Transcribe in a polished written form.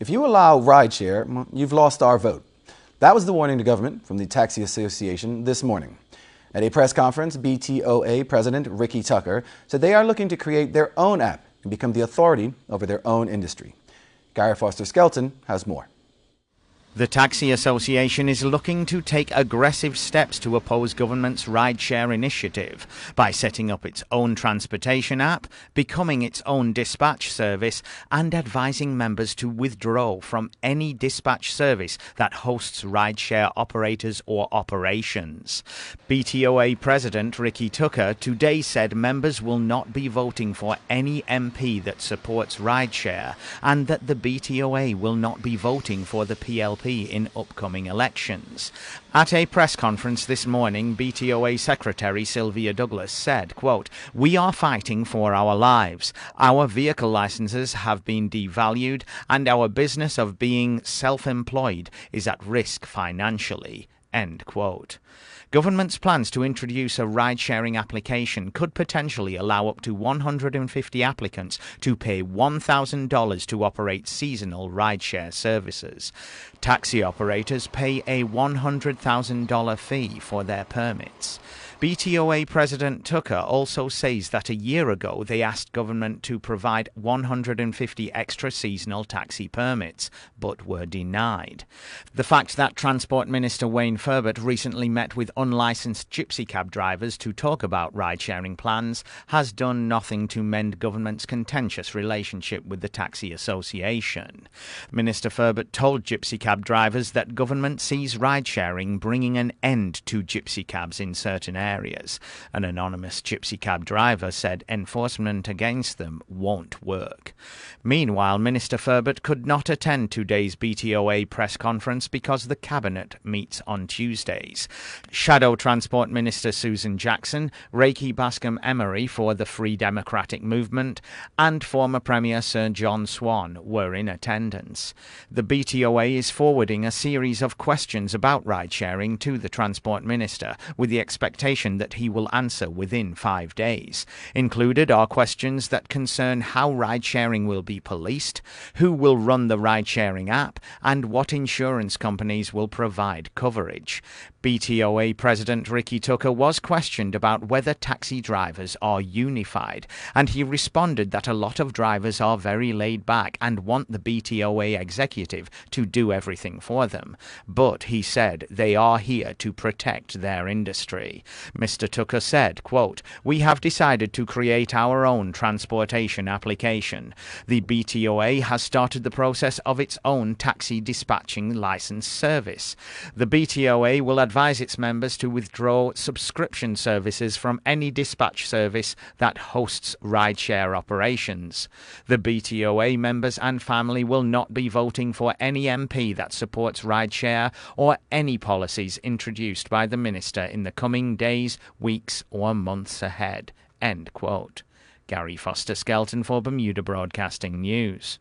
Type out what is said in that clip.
If you allow rideshare, you've lost our vote. That was the warning to government from the Taxi Association this morning. At a press conference, BTOA President Ricky Tucker said they are looking to create their own app and become the authority over their own industry. Gary Foster-Skelton has more. The Taxi Association is looking to take aggressive steps to oppose government's rideshare initiative by setting up its own transportation app, becoming its own dispatch service, and advising members to withdraw from any dispatch service that hosts rideshare operators or operations. BTOA President Ricky Tucker today said members will not be voting for any MP that supports rideshare, and that the BTOA will not be voting for the PLP in upcoming elections. At a press conference this morning, BTOA Secretary Sylvia said, quote, "We are fighting for our lives. Our vehicle licenses have been devalued and our business of being self-employed is at risk financially." End quote. Government's plans to introduce a ride-sharing application could potentially allow up to 150 applicants to pay $1,000 to operate seasonal rideshare services. Taxi operators pay a $100,000 fee for their permits. BTOA President Tucker also says that a year ago they asked government to provide 150 extra seasonal taxi permits, but were denied. The fact that Transport Minister Wayne Furbert recently met with unlicensed gypsy cab drivers to talk about ride-sharing plans has done nothing to mend government's contentious relationship with the Taxi Association. Minister Furbert told gypsy cab drivers that government sees ride-sharing bringing an end to gypsy cabs in certain areas. An anonymous gypsy cab driver said enforcement against them won't work. Meanwhile, Minister Furbert could not attend today's BTOA press conference because the Cabinet meets on Tuesdays. Shadow Transport Minister Susan Jackson, Reiki Bascom Emery for the Free Democratic Movement, and former Premier Sir John Swan were in attendance. The BTOA is forwarding a series of questions about ride-sharing to the Transport Minister with the expectation that he will answer within 5 days. Included are questions that concern how ride-sharing will be policed, who will run the ride-sharing app, and what insurance companies will provide coverage. BTOA President Ricky Tucker was questioned about whether taxi drivers are unified, and he responded that a lot of drivers are very laid back and want the BTOA executive to do everything for them. But he said they are here to protect their industry. Mr. Tucker said, quote, "We have decided to create our own transportation application. The BTOA has started the process of its own taxi dispatching license service. The BTOA will advise its members to withdraw subscription services from any dispatch service that hosts rideshare operations. The BTOA members and family will not be voting for any MP that supports rideshare or any policies introduced by the minister in the coming days, weeks, or months ahead." End quote. Gary Foster-Skelton for Bermuda Broadcasting News.